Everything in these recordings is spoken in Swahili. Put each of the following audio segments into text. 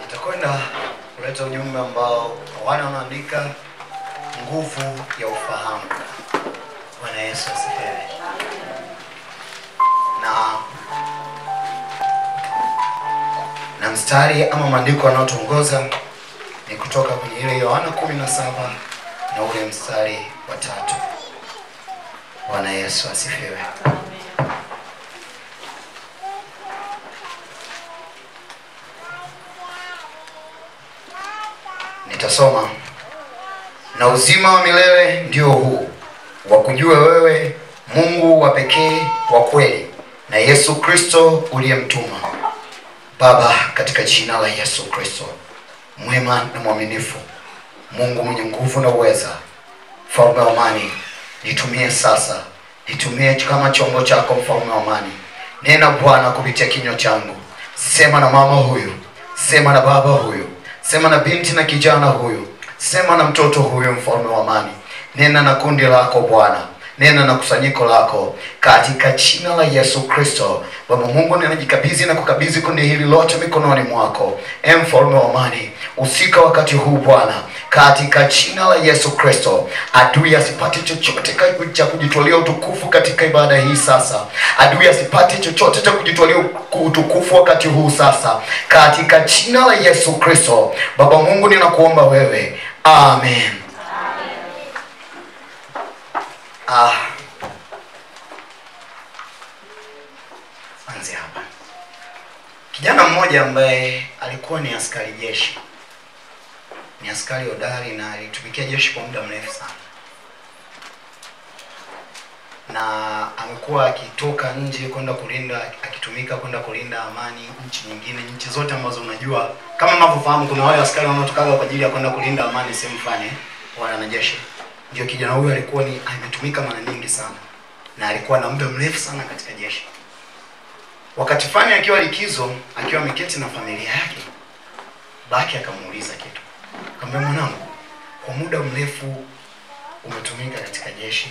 Nitakwenda kuleta ujumbe ambao wale wanaandika nguvu ya ufahamu. Bwana Yesu asifiwe. Na mstari ama maandiko yanayotuongoza ni kutoka kwenye ile Yohana 17 na ule mstari wa 3. Bwana Yesu asifiwe. Nitasoma. Na uzima wa milele ndio huu, wakujue wewe Mungu wa pekee wa kweli na Yesu Kristo uliyemtuma. Baba, katika jina la Yesu Kristo, mwema na mwaminifu, Mungu mwenye nguvu na uweza, Mfalme wa amani, nitumie sasa, nitumie kama chombo chako Mfalme wa amani. Nena Bwana kupitia kinywa changu. Sema na mama huyu, sema na baba huyu, sema na binti na kijana huyu, sema na mtoto huyu Mfalme wa amani. Nena na kundi lako Bwana, nena na kusanyiko lako katika jina la Yesu Kristo. Baba Mungu, ninajikabidhi na kukabidhi kundi hili lote mikononi mwako. Mfalme wa amani, usika wakati huu Bwana, katika jina la Yesu Kristo. Adui asipate chochote cha kujitolea utukufu katika ibada hii sasa. Adui asipate chochote cha kujitolea utukufu wakati huu sasa, katika jina la Yesu Kristo. Baba Mungu, ninakuomba wewe. Amen. Anze hapa. Kijana mmoja ambaye alikuwa ni askari jeshi, ni askari hodari na alitumikia jeshi kwa muda mrefu sana, na amekuwa akitoka nje kwenda kulinda, akitumika kwenda kulinda amani nchi nyingine, nchi zote ambazo unajua kama mnavyofahamu kuna wale askari wanaotoka kwa ajili ya kwenda kulinda amani sehemu fulani, wanajeshi. Ndio kijana huyu alikuwa ni ametumika mara nyingi sana na alikuwa na muda mrefu sana katika jeshi. Wakati fulani akiwa likizo, akiwa ameketi na familia yake, baki akamuuliza kitu. Akamwambia, mwanangu, kwa muda mrefu umetumika katika jeshi,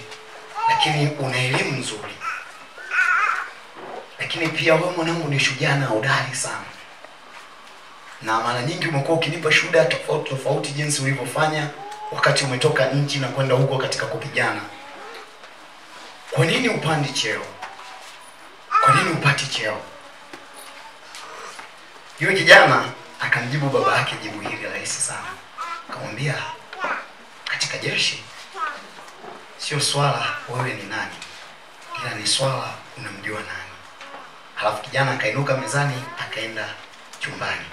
lakini una elimu nzuri, lakini pia wewe mwanangu ni shujaa na hodari sana, na mara nyingi umekuwa ukinipa shuhuda tofauti tofauti jinsi ulivyofanya wakati umetoka nchi na kwenda huko katika kupigana. Kwa nini upandi cheo? Kwa nini upati cheo? Yule kijana akamjibu baba yake jibu hili rahisi sana. Akamwambia, katika jeshi sio swala wewe ni nani, ila ni swala unamjua nani. Halafu kijana akainuka mezani akaenda chumbani.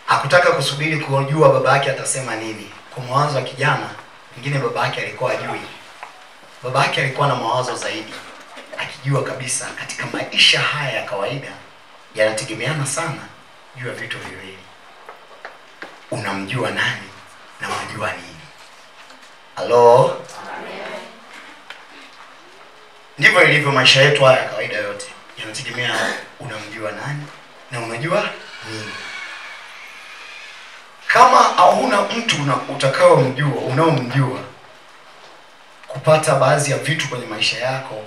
Hakutaka kusubiri kujua baba yake atasema nini. Kwa mawazo wa kijana, pengine baba yake alikuwa ajui. Baba yake alikuwa na mawazo zaidi, akijua kabisa katika maisha haya ya kawaida yanategemeana sana juu ya vitu viwili: unamjua nani na unajua nini. Halo? Ndivyo ilivyo maisha yetu haya ya kawaida yote, yanategemea unamjua nani na unajua nini. Kama hauna mtu unaomjua, kupata baadhi ya vitu kwenye maisha yako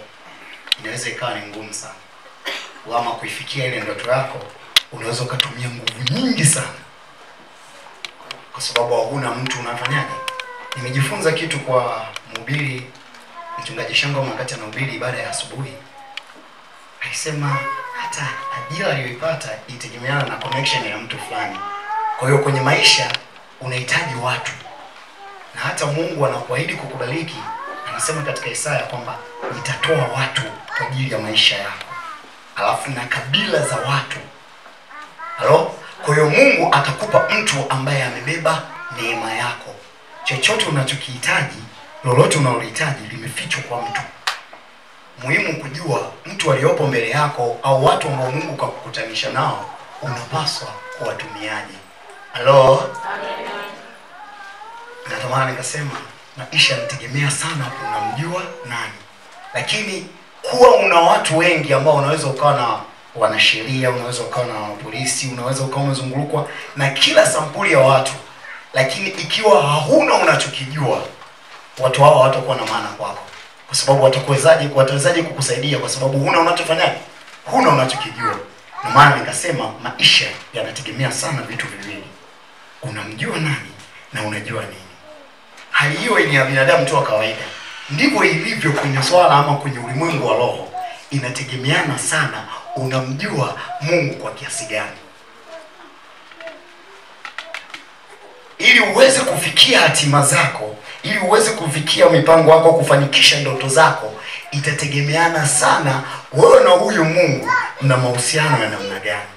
inaweza ikawa ni ngumu sana. Ama kuifikia ile ndoto yako unaweza ukatumia nguvu nyingi sana, kwa sababu hauna mtu unafanyaje. Nimejifunza kitu kwa mhubiri mchungaji Shango wakati anahubiri ibada ya asubuhi. Alisema hata ajira aliyoipata itegemeana na connection ya mtu fulani. Kwa hiyo kwenye maisha unahitaji watu, na hata Mungu anakuahidi kukubariki. Anasema katika Isaya kwamba nitatoa watu kwa ajili ya maisha yako, alafu na kabila za watu. Halo? Kwa hiyo Mungu atakupa mtu ambaye amebeba neema yako. Chochote unachokihitaji, lolote unalohitaji limefichwa kwa mtu. Muhimu kujua mtu aliyopo mbele yako au watu ambao Mungu kakukutanisha nao unapaswa kuwatumiaje. Halo? Natamani nikasema maisha yanategemea sana unamjua nani. Lakini kuwa una watu wengi ambao unaweza ukawa na wanasheria, unaweza ukawa na polisi, unaweza ukawa umezungukwa na kila sampuli ya watu, lakini ikiwa hauna unachokijua, watu hao hawatakuwa na maana kwako. Kwa sababu watawezaje kukusaidia kwa sababu huna unachofanyaje? Huna unachokijua. Na maana nikasema maisha yanategemea sana vitu viwili. Unamjua nani na unajua nini. Hali hiyo ni ya binadamu tu wa kawaida. Ndivyo ilivyo kwenye swala ama kwenye ulimwengu wa roho. Inategemeana sana unamjua Mungu kwa kiasi gani. Ili uweze kufikia hatima zako, ili uweze kufikia mipango yako, kufanikisha ndoto zako, itategemeana sana wewe na huyu Mungu na mahusiano ya namna gani.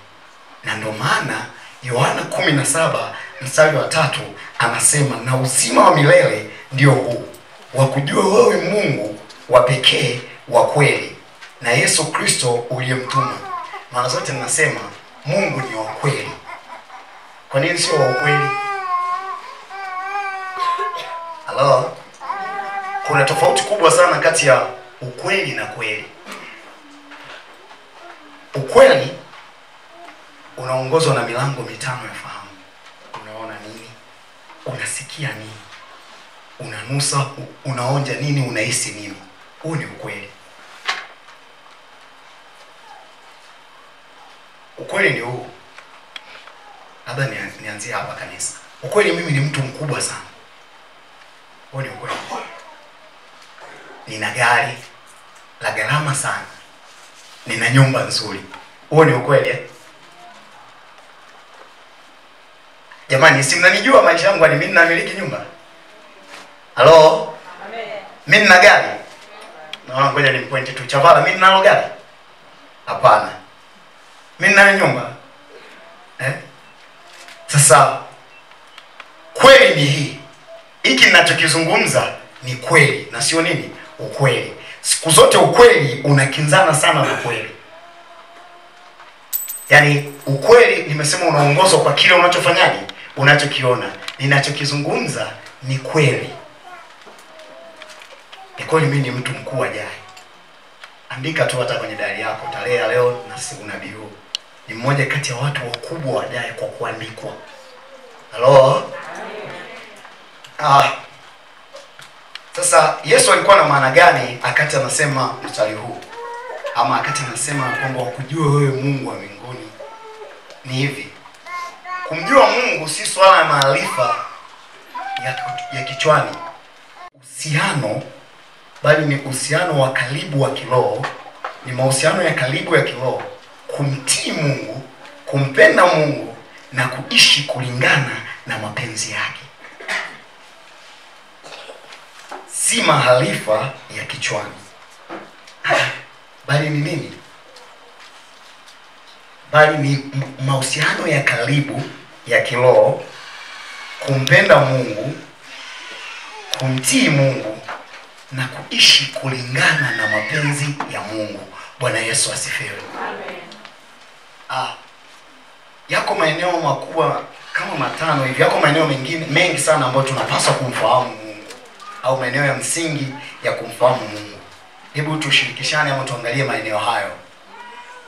Na ndio maana Yohana 17:3 anasema, na uzima wa milele ndio huu, wa kujua wewe Mungu wa pekee wa kweli na Yesu Kristo uliyemtuma. Mara zote ninasema Mungu ni wa kweli. Kwa nini sio wa ukweli? Halo? Kuna tofauti kubwa sana kati ya ukweli na kweli. Ukweli unaongozwa na milango mitano ya fahamu. Unaona nini? Unasikia nini? Unanusa, unaonja nini, unahisi nini? Huu ni ukweli. Ukweli ni huu. Labda nianzie hapa kanisa. Ukweli mimi ni mtu mkubwa sana. Huu ni ukweli. Nina gari la gharama sana. Nina nyumba nzuri. Huu ni ukweli eh? Jamani, si mnanijua maisha yangu ni mimi namiliki nyumba? Halo? Amen. Mimi nina gari. Naona ngoja nimpointe tu. Chavala, mimi ninalo gari? Hapana. Mimi nina nyumba. Sasa kweli ni hii. Hiki ninachokizungumza ni kweli na sio nini? Ukweli. Siku zote ukweli unakinzana sana na kweli. Yaani ukweli nimesema unaongozwa kwa kile unachofanyaje? Unachokiona. Ninachokizungumza ni kweli. Ni kweli mimi ni mtu mkuu ajaye. Andika tu hata kwenye diary yako tarehe ya leo na siku nabii huu. Ni mmoja kati ya watu wakubwa wajaye kwa kuandikwa. Halo? Sasa Yesu alikuwa na maana gani akati anasema mstari huu? Ama akati anasema kwamba wakujua wewe Mungu wa mbinguni? Ni hivi. Kumjua Mungu si swala ya maarifa ya kichwani. Uhusiano, bali ni uhusiano wa karibu wa kiroho. Ni mahusiano ya karibu ya kiroho. Kumtii Mungu, kumpenda Mungu na kuishi kulingana na mapenzi yake. Si maarifa ya kichwani. Bali ni nini? Bali ni mahusiano ya karibu ya kiroho, kumpenda Mungu, kumtii Mungu na kuishi kulingana na mapenzi ya Mungu. Bwana Yesu asifiwe. Amen. Yako maeneo makubwa kama 5 hivi. Yako maeneo mengine mengi sana ambayo tunapaswa kumfahamu Mungu, au maeneo ya msingi ya kumfahamu Mungu. Hebu tushirikishane ama tuangalie maeneo hayo.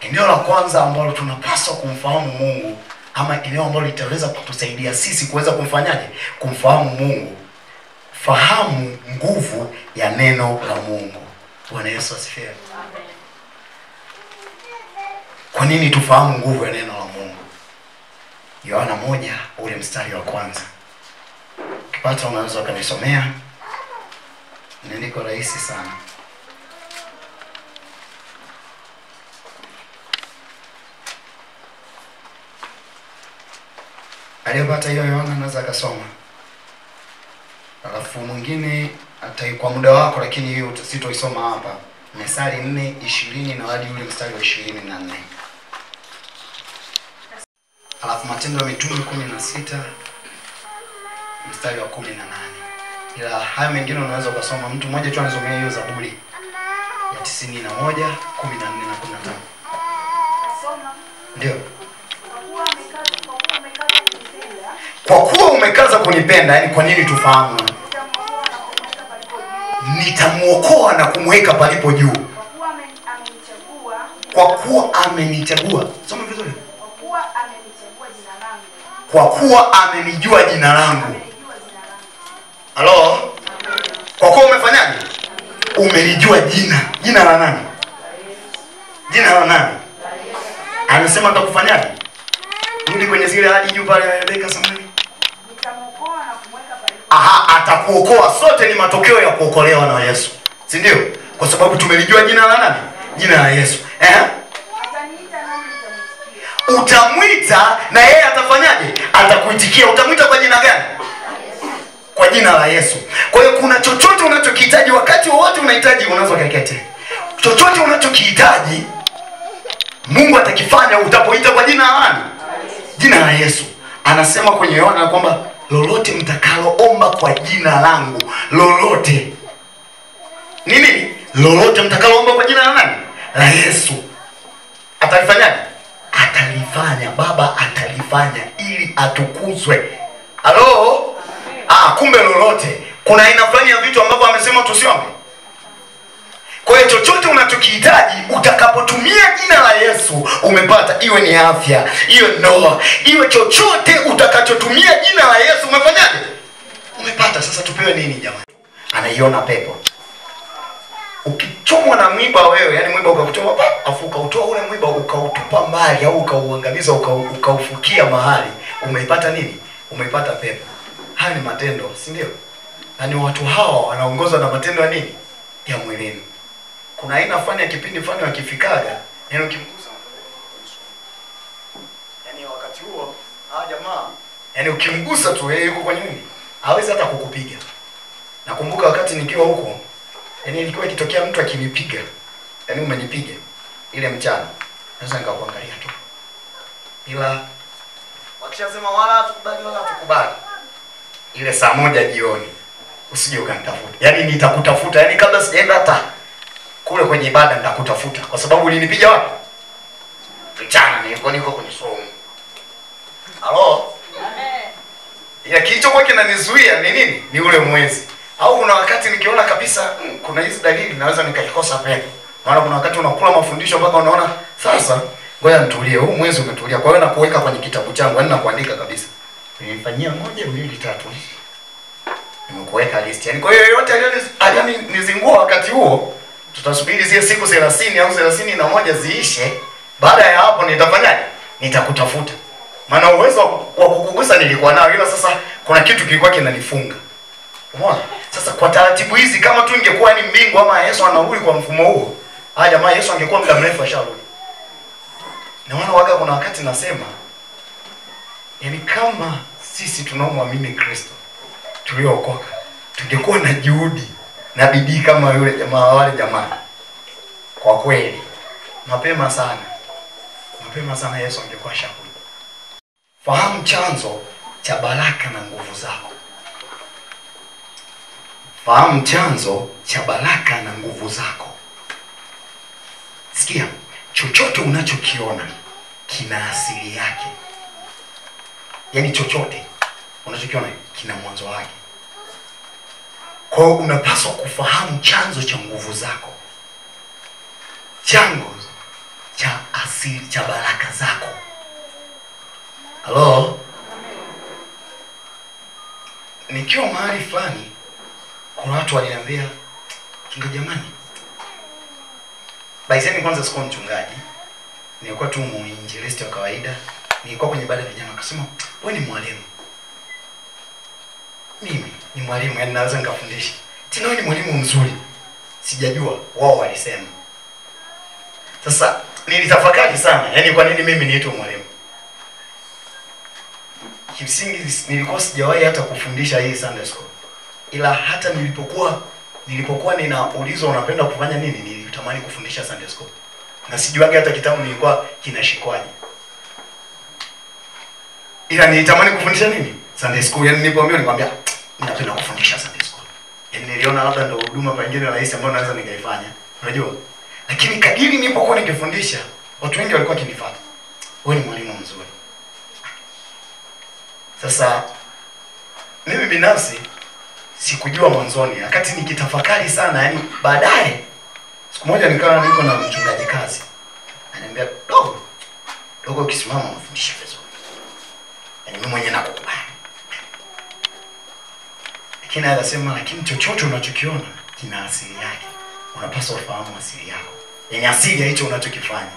Eneo la kwanza ambalo tunapaswa kumfahamu Mungu, ama eneo ambalo litaweza kutusaidia sisi kuweza kumfanyaje? Kumfahamu Mungu. Fahamu nguvu ya neno la Mungu. Bwana Yesu asifiwe. Amen. Kwa nini tufahamu nguvu ya neno la Mungu? Yohana 1 ule mstari wa kwanza. Ukipata unaweza kunisomea. Nendiko rahisi sana. Aliyepata hiyo Yohana anaweza akasoma. Alafu mwingine kwa muda wako, lakini hiyo sitoisoma hapa. Methali 4:20 na hadi ule mstari wa 24. Alafu Matendo ya Mitume 16 mstari wa 18. Ila haya mengine unaweza kusoma. Mtu mmoja tu anasomea hiyo Zaburi ya 91, 14 na 15. Ndio. Kwa kuwa umekaza kunipenda, yani kwa nini tufahamu? Nitamuokoa na kumweka palipo juu. Kwa kuwa amenichagua. Soma vizuri. Kwa kuwa amenijua jina langu. Halo? Kwa kuwa umefanyaje? Umenijua jina. Jina la nani? Jina la nani? Anasema atakufanyaje? Rudi kwenye zile hadi juu pale Rebeka samani. Nitamuokoa na kumweka pale. Aha, atakuokoa. Sote ni matokeo ya kuokolewa na Yesu. Si ndio? Kwa sababu tumelijua jina la nani? Jina la Yesu. Ataniita nami nitamwitikia. Utamwita na yeye atafanyaje? Atakuitikia. Utamwita kwa jina gani? Kwa jina la Yesu. Kwa hiyo kuna chochote unachokihitaji, wakati wowote unahitaji, unaweza kukete. Chochote unachokihitaji Mungu atakifanya utapoita kwa jina la nani? Jina la Yesu. Anasema kwenye Yohana kwamba lolote mtakaloomba kwa jina langu, lolote. Nini? Lolote mtakaloomba kwa jina la nani? La Yesu. Atalifanyaje? Atalifanya. Baba atalifanya ili atukuzwe. Halo? Kumbe lolote. Kuna aina fulani ya vitu ambavyo amesema tusiombe. Kwa hiyo chochote unachokihitaji utakapotumia jina la Yesu umepata, iwe ni afya, iwe ndoa, iwe chochote utakachotumia jina la Yesu umefanyaje? Umepata. Sasa tupewe nini jamani? Anaiona pepo. Ukichomwa na mwiba wewe, yani mwiba ukakuchoma afu ukautoa ule mwiba ukautupa mbali au ukauangamiza ukaufukia mahali, umeipata nini? Umeipata pepo. Haya ni matendo, si ndio? Yaani watu hawa wanaongozwa na matendo ya nini? Ya mwilini. Kuna aina fulani ya kipindi fulani wakifikaga, yani ukimgusa, yani wakati huo jamaa, yani ukimgusa tu yeye yuko kwenye nini? Hawezi hata kukupiga. Nakumbuka wakati nikiwa huko, yani ilikuwa ikitokea mtu akinipiga, yani umenipiga ile mchana, naweza nikakuangalia tu. Ila wakishasema wala tukubali wala tukubali, ile saa 1 jioni usije ukanitafuta. Yani nitakutafuta, yani kabla sijaenda hata kule kwenye ibada nitakutafuta, kwa sababu ulinipiga wapi? Mchana niko kwenye somo. Halo? Amen. Ya kilichokuwa kinanizuia ni nini? Ni ule mwezi. Au kuna wakati nikiona kabisa kuna hizi dalili naweza nikaikosa pepo. Maana kuna wakati unakula mafundisho mpaka unaona sasa ngoja nitulie, huu mwezi umetulia. Kwa hiyo nakuweka kwenye kitabu changu, yani nakuandika kabisa. Nilifanyia 1, 2, 3. Nimekuweka list. Yani kwa hiyo yote alionizingua wakati huo, tutasubiri zile siku 30 au 31 ziishe. Baada ya hapo nitafanyaje? Nitakutafuta. Maana uwezo wa kukugusa nilikuwa nao, ila sasa kuna kitu kilikuwa kinanifunga. Umeona? Sasa kwa taratibu hizi kama tu ingekuwa ni mbingu ama Yesu anarudi kwa mfumo huo, jamaa Yesu angekuwa muda mrefu asharudi. Na waga kuna wakati nasema, yani kama sisi tunaomwamini Kristo tuliokoka, tungekuwa na juhudi na bidii kama yule jamaa, wale jamaa. Kwa kweli mapema sana Yesu angekuwa shakuja. Fahamu chanzo cha baraka na nguvu zako. Fahamu chanzo cha baraka na nguvu zako. Sikia, chochote unachokiona kina asili yake. Yaani chochote unachokiona kina mwanzo wake. Kwa hiyo unapaswa kufahamu chanzo cha nguvu zako. Chanzo cha asili cha baraka zako. Halo? Nikiwa mahali fulani, kuna watu waliniambia, "Kinga jamani, baizeni kwanza sikuwa mchungaji. Nilikuwa tu muinjilisti wa kawaida. Nilikuwa kwenye ibada ya vijana, akasema, "Wewe ni mwalimu." Mimi ni mwalimu, yani naweza nikafundisha. Tena wewe ni mwalimu mzuri. Sijajua wao walisema. Sasa nilitafakari sana, yani kwa nini mimi niitwe mwalimu? Kimsingi nilikuwa sijawahi hata kufundisha hii Sunday school. Ila hata nilipokuwa ninaulizwa unapenda kufanya nini, nilitamani kufundisha Sunday school. Na sijuagi hata kitabu nilikuwa kinashikwaje. Ila nilitamani kufundisha nini? Sunday school. Yani nilipoambiwa nikamwambia ninapenda kufundisha Sunday school. Yani niliona labda ndio huduma pengine rahisi ambayo naweza nikaifanya. Unajua? Lakini kadiri nilipokuwa nikifundisha, watu wengi walikuwa wakinifuata. Wewe ni mwalimu mzuri. Sasa mimi binafsi sikujua mwanzoni, wakati nikitafakari sana, yani baadaye siku moja nikawa niko na mchungaji kazi. Ananiambia, "Dogo ukisimama unafundisha vizuri." Yani mimi mwenyewe nakukubali. Lakini akasema, "Lakini chochote unachokiona kina asili yake. Unapaswa ufahamu asili yako." Yani asili ya hicho unachokifanya.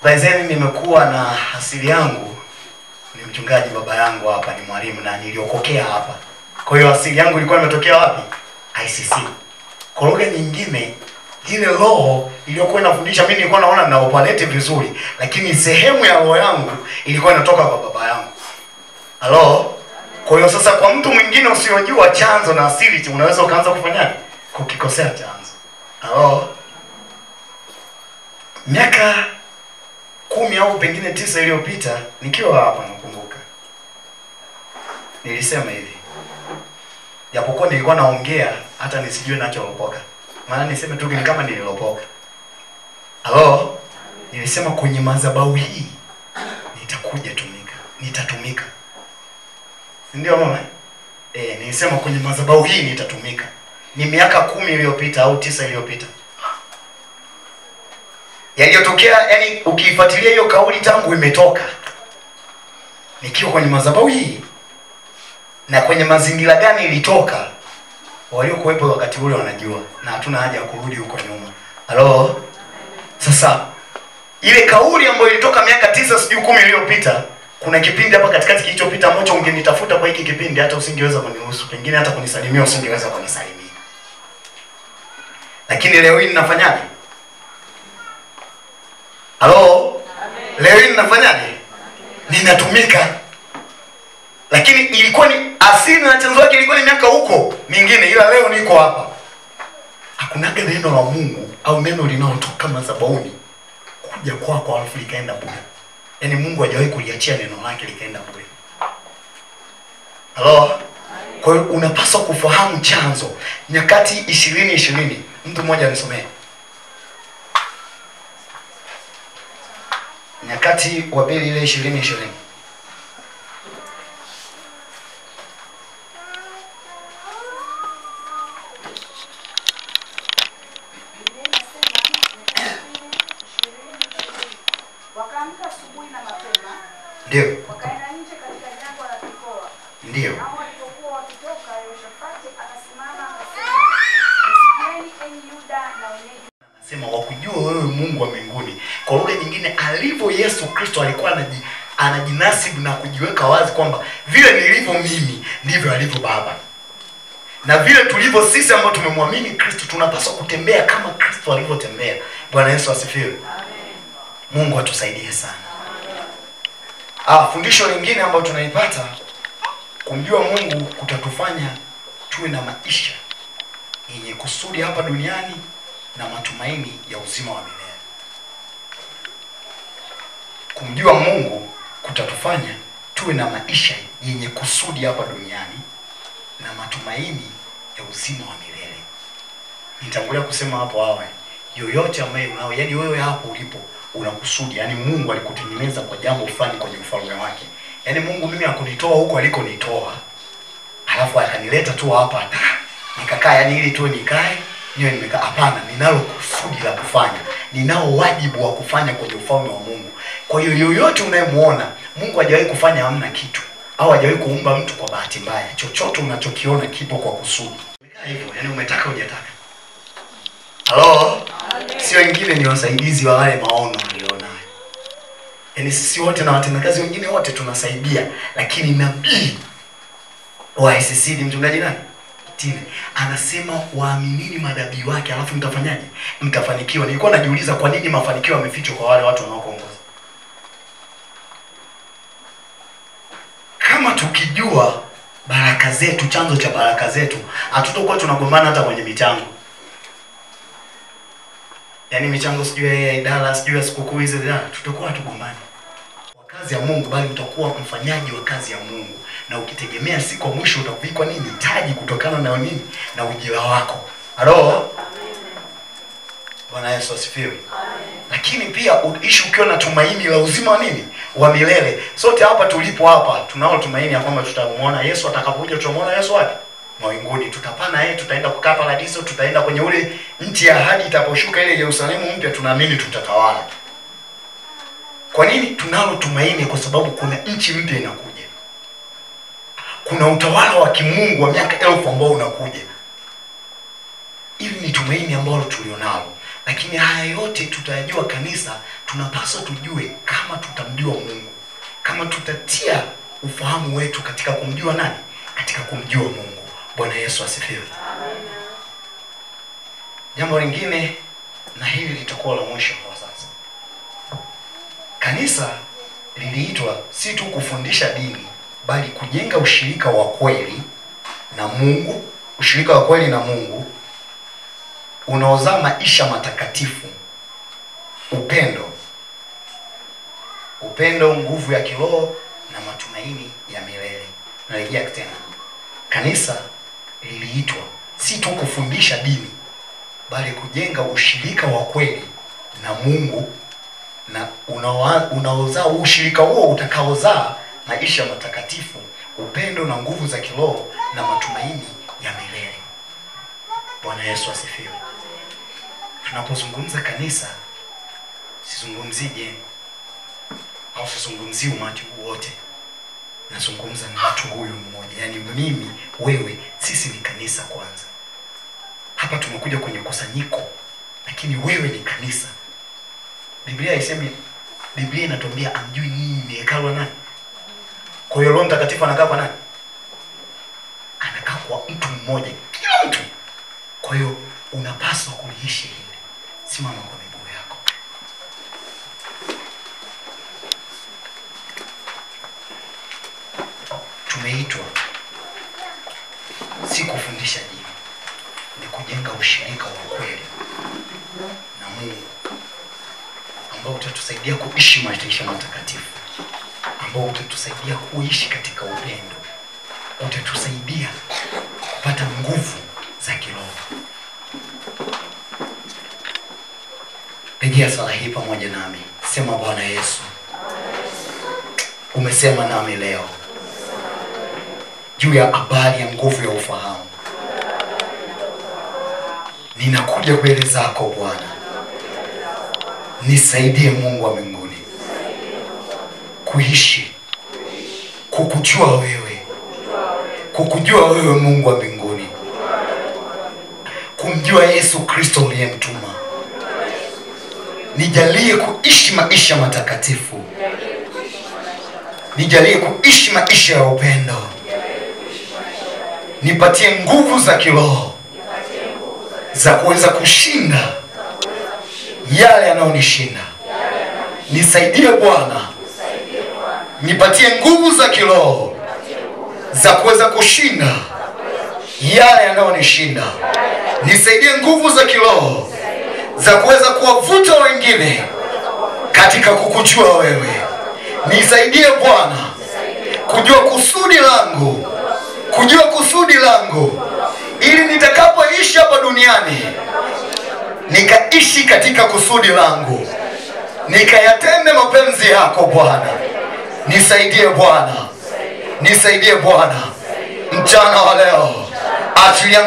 Baizeni nimekuwa na asili yangu ni mchungaji, baba yangu hapa ni mwalimu na niliokokea hapa. Kwa hiyo asili yangu ilikuwa imetokea wapi? ICC. Kwa lugha nyingine, ile roho iliyokuwa inafundisha mimi nilikuwa naona na operate vizuri, lakini sehemu ya roho yangu ilikuwa inatoka kwa baba yangu. Halo? Kwa hiyo sasa kwa mtu mwingine usiyojua chanzo na asili, unaweza ukaanza kufanyaje? Kukikosea chanzo. Halo? Miaka 10 au pengine 9 iliyopita nikiwa hapa nakumbuka, nilisema hivi, japokuwa nilikuwa naongea hata nisijue nacholopoka, maana niseme tu ni kama nililopoka. Halo? Nilisema kwenye madhabahu hii nitatumika. Ndio mama? Nilisema kwenye madhabahu hii nitatumika. Ni miaka 10 iliyopita au 9 iliyopita. Yaliyotokea, yani ukifuatilia hiyo kauli tangu imetoka, nikiwa kwenye madhabahu hii na kwenye mazingira gani ilitoka, waliokuwepo wakati ule wanajua, na hatuna haja ya kurudi huko nyuma. Halo? Sasa ile kauli ambayo ilitoka miaka 9 sijui 10 iliyopita, kuna kipindi hapa katikati kilichopita ambacho ungenitafuta kwa hiki kipindi hata usingeweza kunihusu, pengine hata kunisalimia usingeweza kunisalimia. Lakini leo hii ninafanyaje? Halo? Leo hii ninafanyaje? Ninatumika. Lakini ilikuwa ni asili na chanzo wake ilikuwa ni miaka huko mingine, ila leo niko hapa. Hakunaga neno la Mungu au neno linalotoka madhabahuni kuja kwako alafu likaenda bure. Yaani Mungu hajawahi kuliachia neno lake likaenda bure. Halo? Kwa hiyo unapaswa kufahamu chanzo. Nyakati 20:20, mtu mmoja anisomee. Nyakati wa pili ile 20:20. Wakaamka asubuhi na mapema. Ndio. Wakaenda nje katika jangwa la Tekoa. Ndio. Nao walipokuwa wakitoka, Yehoshafati akasimama akasema, "Nisikieni enyi Yuda na wenyeji." Anasema wakujua wewe Mungu wa mbinguni. Kwa lugha nyingine, alivyo Yesu Kristo alikuwa anajinasibu na kujiweka wazi kwamba vile nilivyo mimi ndivyo alivyo Baba. Na vile tulivyo sisi ambao tumemwamini Kristo tunapaswa kutembea kama Kristo alivyotembea. Bwana Yesu asifiwe. Amen. Mungu atusaidie sana. Fundisho lingine ambalo tunaipata, kumjua Mungu kutatufanya tuwe na maisha yenye kusudi hapa duniani na matumaini ya uzima wa milele. Kumjua Mungu kutatufanya tuwe na maisha yenye kusudi hapa duniani na matumaini ya uzima wa milele. Nitangulia kusema hapo awali, yoyote ambaye unao, yani wewe hapo ulipo una kusudi, yani Mungu alikutengeneza kwa jambo fulani kwenye ufalme wake. Yani Mungu mimi akunitoa huko alikonitoa, alafu akanileta tu hapa nikakaa, yani ili tu nikae niwe nimekaa. Hapana, ninalo kusudi la kufanya, ninao wajibu wa kufanya kwenye ufalme wa Mungu. Kwa hiyo yoyote unayemuona, Mungu hajawahi kufanya hamna kitu, au hajawahi kuumba mtu kwa bahati mbaya. Chochote unachokiona kipo kwa kusudi. Hivyo, yani umetaka hujataka. Halo? Si wengine ni wasaidizi wa wale maono walionayo. Yani sisi wote na watendakazi wengine wote tunasaidia, lakini nabii wa ICC ni mchungaji nani? Tini. Anasema waaminini manabii wake alafu mtafanyaje? Mtafanikiwa. Nilikuwa najiuliza kwa nini mafanikio yamefichwa kwa wale watu wanaoongoza. Kama tukijua baraka zetu, chanzo cha baraka zetu, hatutakuwa tunagombana hata kwenye michango. Yaani michango sijui ya idara, sijui ya sikukuu hizo, tutakuwa hatugombani. Kwa kazi ya Mungu, bali utakuwa mfanyaji wa kazi ya Mungu. Na ukitegemea siku ya mwisho utavikwa nini? Taji kutokana na nini? Na ujira wako. Halo? Bwana Yesu asifiwe. Amen. Lakini pia uishi ukiwa na tumaini la uzima wa nini? Wa milele. Sote hapa tulipo hapa tunao tumaini ya kwamba tutamuona Yesu atakapokuja. Tutamuona Yesu wapi? Mawinguni. Tutapana yeye, tutaenda kukaa paradiso, tutaenda kwenye ule nchi ya ahadi itaposhuka ile Yerusalemu mpya, tunaamini tutatawala. Kwa nini tunalo tumaini? Kwa sababu kuna nchi mpya inakuja. Kuna utawala wa kimungu wa miaka 1000 ambao unakuja. Hili ni tumaini ambalo tulionalo. Lakini haya yote tutayajua kanisa tunapaswa tujue kama tutamjua Mungu, kama tutatia ufahamu wetu katika kumjua nani? Katika kumjua Mungu. Bwana Yesu asifiwe. Amen. Jambo lingine, na hili litakuwa la mwisho kwa sasa. Kanisa liliitwa si tu kufundisha dini, bali kujenga ushirika wa kweli na Mungu, ushirika wa kweli na Mungu unaozaa maisha matakatifu, upendo, nguvu ya kiroho na matumaini ya milele. Narejea tena. Kanisa liliitwa si tu kufundisha dini, bali kujenga ushirika wa kweli na Mungu na unaozaa ushirika huo utakaozaa maisha matakatifu, upendo na nguvu za kiroho na matumaini ya milele. Bwana Yesu asifiwe. Tunapozungumza kanisa, sizungumzi jengo au sizungumzi umati wote. Nazungumza na mtu huyu mmoja, yani mimi, wewe, sisi ni kanisa kwanza. Hapa tumekuja kwenye kusanyiko, lakini wewe ni kanisa. Biblia haisemi, Biblia inatuambia amjui nyinyi ni hekalu la nani? Kwa hiyo Roho Mtakatifu anakaa kwa nani? Anakaa kwa mtu mmoja, kila mtu. Kwa hiyo unapaswa kuliishi hili. Simama kwa miguu yako. Tumeitwa si kufundisha dini, ni kujenga ushirika wa kweli na Mungu ambao utatusaidia kuishi maisha matakatifu, ambao utatusaidia kuishi katika upendo, utatusaidia kupata nguvu za kiroho. Rejea sala hii pamoja nami. Sema, Bwana Yesu, umesema nami leo juu ya habari ya nguvu ya ufahamu. Ninakuja mbele zako Bwana, nisaidie Mungu wa mbinguni kuishi, kukujua wewe Mungu wa mbinguni, kumjua Yesu Kristo uliyemtuma. Nijalie kuishi maisha matakatifu, nijalie kuishi maisha ya upendo, nipatie nguvu za kiroho za kuweza kushinda yale yanayonishinda. Nisaidie Bwana, nipatie nguvu za kiroho za kuweza kushinda yale yanayonishinda. Nisaidie nguvu za kiroho za kuweza kuwavuta wengine katika kukujua wewe. Nisaidie Bwana kujua kusudi langu, ili nitakapoishi hapa duniani nikaishi katika kusudi langu, nikayatende mapenzi yako Bwana. Nisaidie Bwana, mchana wa leo achilia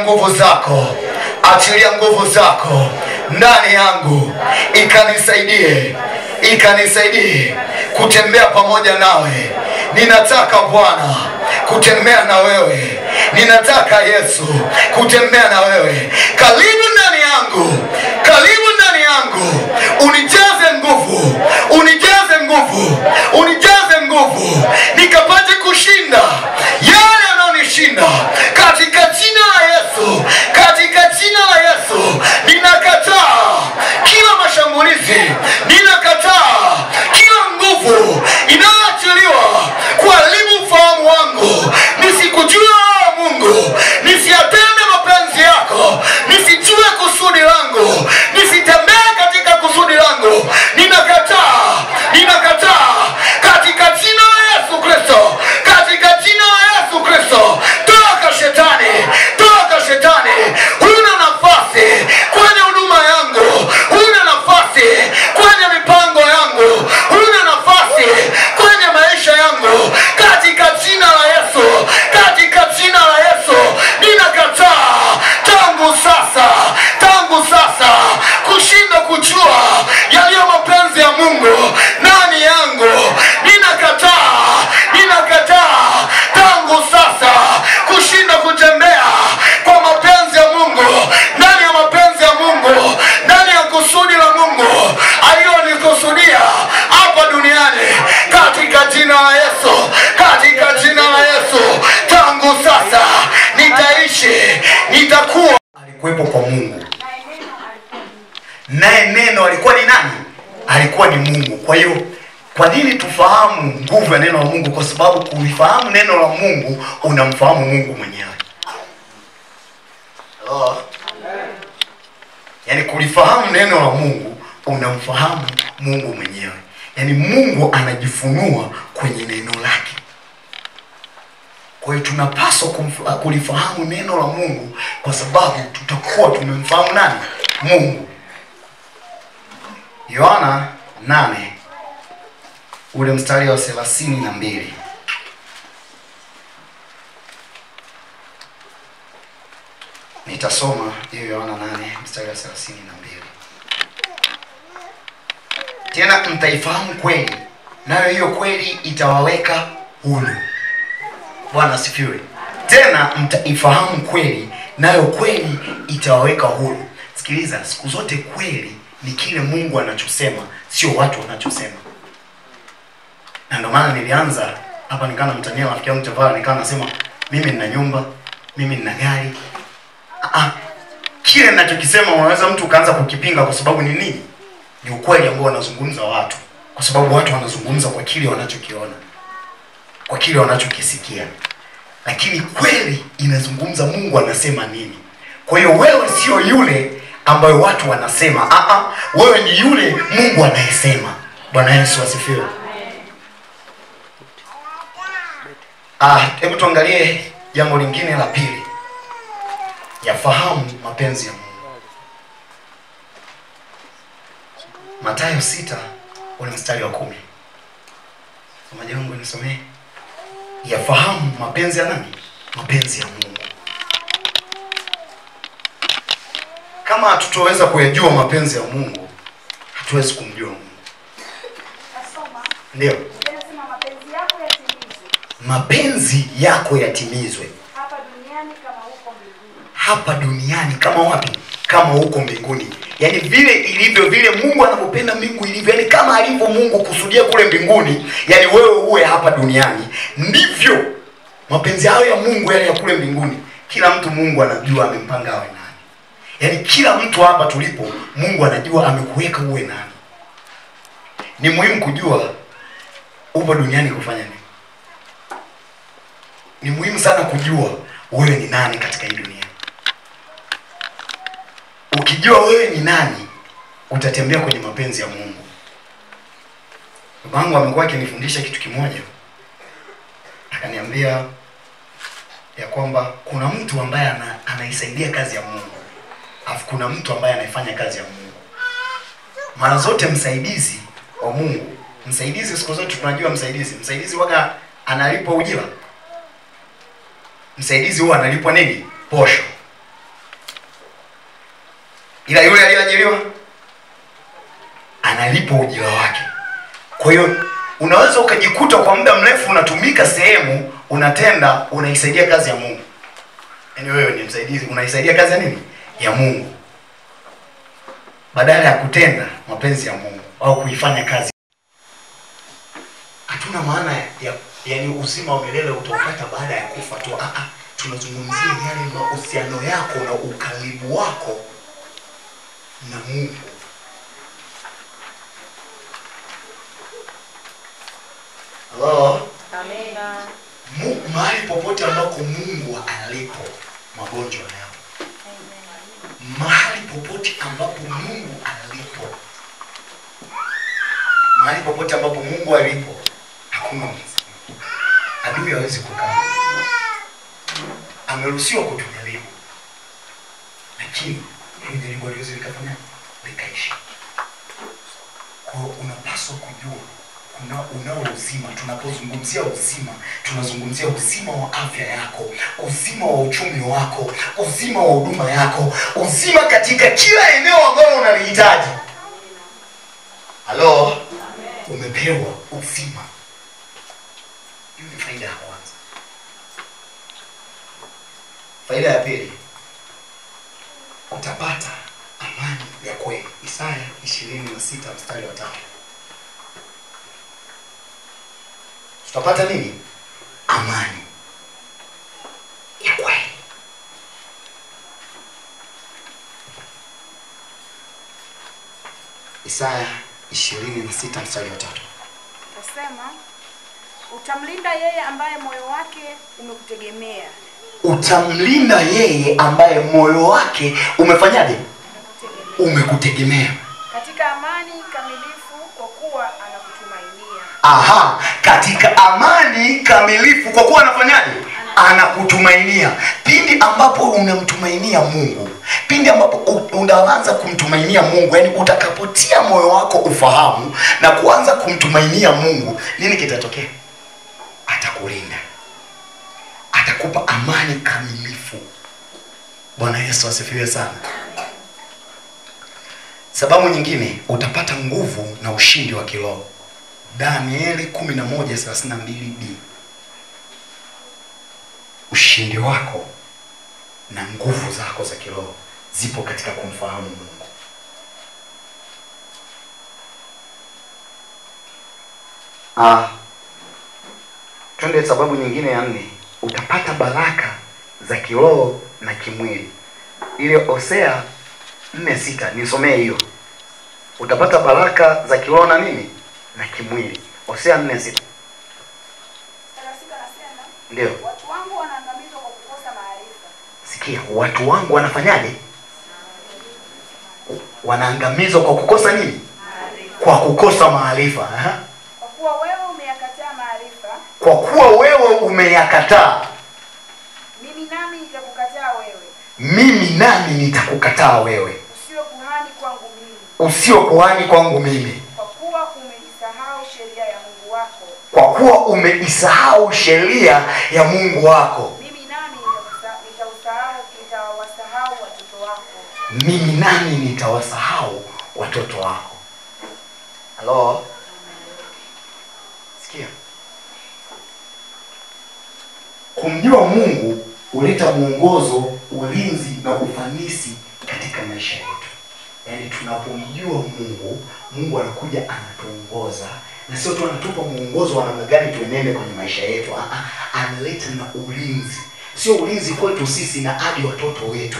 nguvu zako ndani yangu, ikanisaidie kutembea pamoja nawe. Ninataka Bwana kutembea na wewe, ninataka Yesu kutembea na wewe. Karibu ndani yangu, unijaze nguvu, nikapate kushinda yale yanayonishinda katika jina la Yesu. Ninakataa kila mashambulizi, ninakataa kila nguvu inayoachiliwa kuharibu ufahamu wangu, nisikujua Mungu, nisiyatende mapenzi yako, nisijue kusudi langu, nisitembee katika kusudi langu. naye neno alikuwa ni nani? Alikuwa ni Mungu. Kwa hiyo kwa nini tufahamu nguvu ya neno la Mungu? Kwa sababu kulifahamu neno la Mungu unamfahamu Mungu mwenyewe. Yaani kulifahamu neno la Mungu unamfahamu Mungu mwenyewe. Yaani Mungu anajifunua kwenye neno lake. Kwa hiyo tunapaswa kulifahamu neno la Mungu kwa sababu tutakuwa tumemfahamu nani? Mungu. Yohana 8 ule mstari wa 32. Nitasoma hiyo Yohana 8 mstari wa 32. Tena mtaifahamu kweli, nayo hiyo kweli itawaweka huru. Bwana asifiwe. Tena mtaifahamu kweli, nayo kweli itawaweka huru. Sikiliza, siku zote kweli ni kile Mungu anachosema, sio watu wanachosema. Na ndio maana nilianza hapa nikana mtania rafiki yangu Chavala, nikana nasema mimi nina nyumba, mimi nina gari. Kile ninachokisema unaweza mtu kaanza kukipinga kwa sababu ni nini? Ni ukweli ambao wanazungumza watu. Kwa sababu watu wanazungumza kwa kile wanachokiona, kwa kile wanachokisikia. Lakini kweli inazungumza Mungu anasema nini. Kwa hiyo wewe sio yule ambayo watu wanasema. Wewe ni yule Mungu anayesema. Bwana Yesu asifiwe. Hebu tuangalie jambo lingine la pili. Yafahamu mapenzi ya Mungu. Mathayo 6 ule mstari wa 10. Somaji wangu nisomee. Yafahamu mapenzi ya nani? Mapenzi ya Mungu. Kama hatutoweza kuyajua mapenzi ya Mungu, hatuwezi kumjua Mungu. Nasoma. Ndio. Inasema mapenzi yako yatimizwe. Mapenzi yako yatimizwe. Hapa duniani kama huko mbinguni. Hapa duniani kama wapi? Kama huko mbinguni. Yaani vile ilivyo, vile Mungu anapopenda mbingu ilivyo, yaani kama alivyo Mungu kusudia kule mbinguni, yaani wewe uwe hapa duniani, ndivyo mapenzi hayo ya Mungu yale ya kule mbinguni. Kila mtu Mungu anajua amempanga awe nani. Yaani kila mtu hapa tulipo Mungu anajua amekuweka uwe nani. Ni muhimu kujua upo duniani kufanya nini. Ni muhimu sana kujua wewe ni nani katika hii dunia. Ukijua wewe ni nani, utatembea kwenye mapenzi ya Mungu. Babangu amekuwa akinifundisha kitu kimoja. Akaniambia ya kwamba kuna mtu ambaye anaisaidia kazi ya Mungu. Alafu kuna mtu ambaye anaifanya kazi ya Mungu. Mara zote msaidizi wa Mungu, msaidizi siku zote tunajua msaidizi waga analipwa ujira. Msaidizi huwa analipwa nini? Posho. Ila yule aliyeajiriwa analipwa ujira wake. Kwa hiyo unaweza ukajikuta kwa muda mrefu unatumika sehemu, unatenda, unaisaidia kazi ya Mungu. Yaani wewe ni msaidizi, unaisaidia kazi ya nini? Ya Mungu. Badala ya kutenda mapenzi ya Mungu au kuifanya kazi. Hatuna maana yaani uzima wa milele utaupata baada ya kufa tu. Tunazungumzia yale mahusiano yako na ukaribu wako na Mungu. Hello? Amina. Mahali popote ambako Mungu alipo, magonjwa yapo. Mahali popote ambapo Mungu alipo, mahali popote ambapo Mungu alipo, hakuna adui hawezi kukaa. Ameruhusiwa kutujaribu, lakini jaribu aliwezi likafanya likaishi. Kwa unapaswa kujua unao uzima. Tunapozungumzia uzima, tunazungumzia uzima wa afya yako, uzima wa uchumi wako, uzima wa huduma yako, uzima katika kila eneo ambalo unalihitaji. Halo? Umepewa uzima. Hiyo ni faida ya kwanza. Faida ya pili, utapata amani ya kweli. Isaya 26 mstari wa 5. Tutapata nini? Amani ya kweli. Isaya 26 mstari wa 3. Nasema utamlinda yeye ambaye moyo wake umekutegemea. Utamlinda yeye ambaye moyo wake umefanyaje? Umekutegemea. Katika amani kamilifu kwa kuwa anakutumainia. Aha, katika amani kamilifu kwa kuwa anafanyaje? Anakutumainia. Pindi ambapo unamtumainia Mungu, pindi ambapo unaanza kumtumainia Mungu, yani utakapotia moyo wako ufahamu na kuanza kumtumainia Mungu, nini kitatokea? Atakulinda. Atakupa amani kamilifu. Bwana Yesu asifiwe sana. Sababu nyingine, utapata nguvu na ushindi wa kiroho. Danieli 11:32b. Ushindi wako na nguvu zako za kiroho zipo katika kumfahamu Mungu. Twende sababu nyingine ya 4. Utapata baraka za kiroho na kimwili. Ile Hosea 4:6, nisomee hiyo. Utapata baraka za kiroho na nini? Na kimwili. Hosea 4:6. Ndio. Watu wangu wanaangamizwa kwa kukosa maarifa. Sikia, watu wangu wanafanyaje? Wanaangamizwa kwa kukosa nini? Maarifa. Kwa kukosa maarifa. Kwa kuwa wewe umeyakataa maarifa. Kwa kuwa wewe umeyakataa. Mimi nami nitakukataa wewe. Mimi nami nitakukataa wewe. Usio kuhani kwangu mimi. Usio kuhani kwangu mimi. Kwa kuwa umeisahau sheria ya Mungu wako. Kwa kuwa umeisahau sheria ya Mungu wako. Mimi nami nitawasahau watoto wako. Mimi nami nitawasahau watoto wako. Halo? Sikia. Kumjua Mungu huleta mwongozo, ulinzi na ufanisi katika maisha yetu. Yaani tunapomjua Mungu, Mungu anakuja anatuongoza. Na sio tu anatupa mwongozo wa namna gani tuenende kwenye maisha yetu. Analeta na ulinzi. Sio ulinzi kwetu sisi na hadi watoto wetu.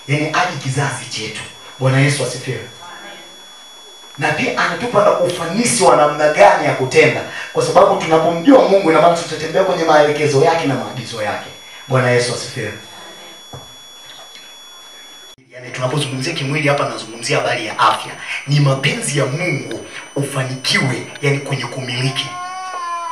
Yaani hadi kizazi chetu. Bwana Yesu asifiwe. Amen. Na pia anatupa na ufanisi wa namna gani ya kutenda. Kwa sababu tunapomjua Mungu ina maana tutatembea kwenye maelekezo yake na maagizo yake. Bwana Yesu asifiwe. Yaani tunapozungumzia kimwili hapa nazungumzia habari ya afya. Ni mapenzi ya Mungu ufanikiwe, yani kwenye kumiliki.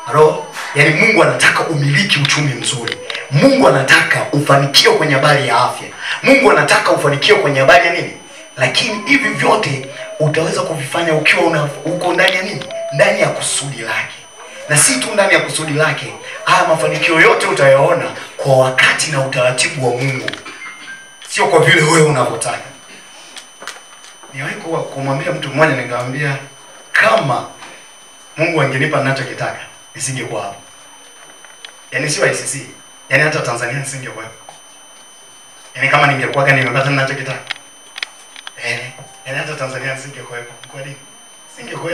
Halo? Yaani Mungu anataka umiliki uchumi mzuri. Mungu anataka ufanikiwe kwenye habari ya afya. Mungu anataka ufanikiwe kwenye habari ya nini? Lakini hivi vyote utaweza kuvifanya ukiwa uko ndani ya nini? Ndani ya kusudi lake. Na si tu ndani ya kusudi lake, haya mafanikio yote utayaona kwa wakati na utaratibu wa Mungu. Sio kwa vile wewe unavyotaka. Niwahi kumwambia mtu mmoja, nikamwambia kama Mungu angenipa ninachokitaka, nisingekuwa hapo. Yaani sio ICC, yaani hata Tanzania nisingekuwa. Yaani kama ningekuwa gani nimepata ninachokitaka. Yaani hata Tanzania nisingekuwa. Kwa nini? Singekuwa.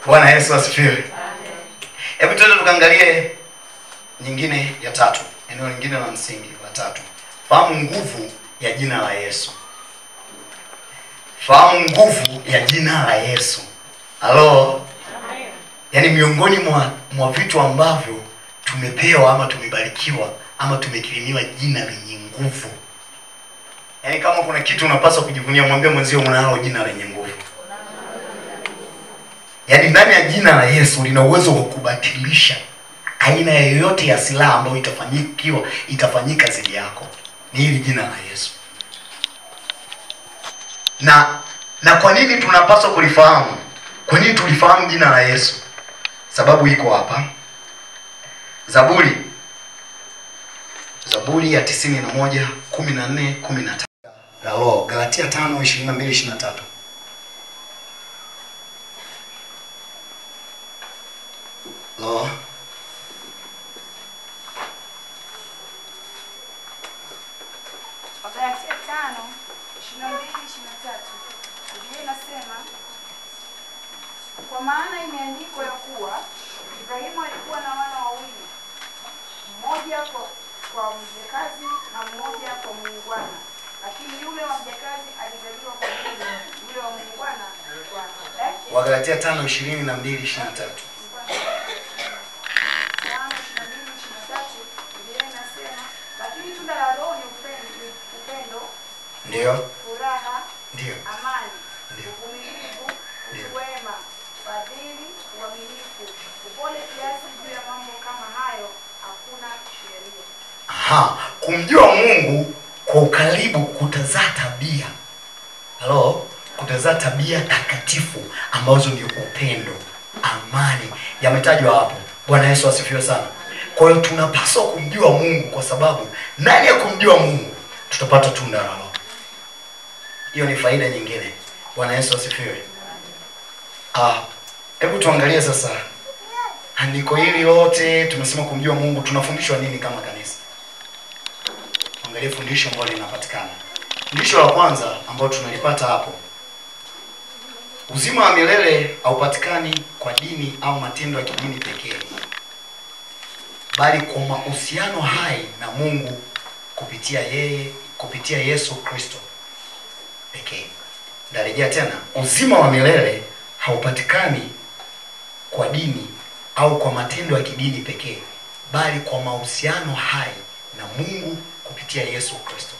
Bwana Yesu asifiwe. Amen. Hebu tuende tukaangalie nyingine ya 3. Eneo lingine la msingi la 3. Fahamu nguvu ya jina la Yesu. Fahamu nguvu ya jina la Yesu. Halo? Amen. Yaani miongoni mwa vitu ambavyo tumepewa ama tumebarikiwa ama tumekirimiwa jina lenye nguvu. Yaani kama kuna kitu unapaswa kujivunia, mwambie mwenzio unalo jina lenye nguvu. Yaani ndani ya jina la Yesu lina uwezo wa kubatilisha aina yoyote ya silaha ambayo itafanyika dhidi yako. Ni hili jina la Yesu. Na kwa nini tunapaswa kulifahamu? Kwa nini tulifahamu jina la Yesu? Sababu iko hapa. Zaburi ya 91:14-15. Galatia 5:22-23. Galatia 5:22-23. Biblia inasema, kwa maana imeandikwa ya kuwa Ibrahimu alikuwa na wana wawili, mmoja kwa mjakazi na mmoja kwa muungwana, lakini yule wa mjakazi alizaliwa kwa Mungu, kumjua Mungu Bwana. Wagalatia 5:22-23. Lakini tunda la Roho ni upendo, Ndio. furaha, Ndio. amani, Ndio. uvumilivu, wema, fadhili, uaminifu, upole kiasi. Juu ya mambo kama hayo hakuna sheria. Aha, kumjua Mungu kwa ukaribu kutazaa tabia. Halo, kutazaa tabia takatifu ambazo ndio upendo, amani. Yametajwa hapo. Bwana Yesu asifiwe sana. Kwa hiyo tunapaswa kumjua Mungu kwa sababu ndani ya kumjua Mungu tutapata tunda la Roho. Hiyo ni faida nyingine. Bwana Yesu asifiwe. Hebu tuangalie sasa andiko hili lote. Tumesema kumjua Mungu, tunafundishwa nini kama kanisa? Angalia fundisho ambalo linapatikana. Fundisho la kwanza ambalo tunalipata hapo: uzima wa milele haupatikani kwa dini au matendo ya kidini pekee, bali kwa mahusiano hai na Mungu kupitia Yesu Kristo pekee. Ndarejea tena, uzima wa milele haupatikani kwa dini au kwa matendo ya kidini pekee, bali kwa mahusiano hai na Mungu kupitia Yesu Kristo.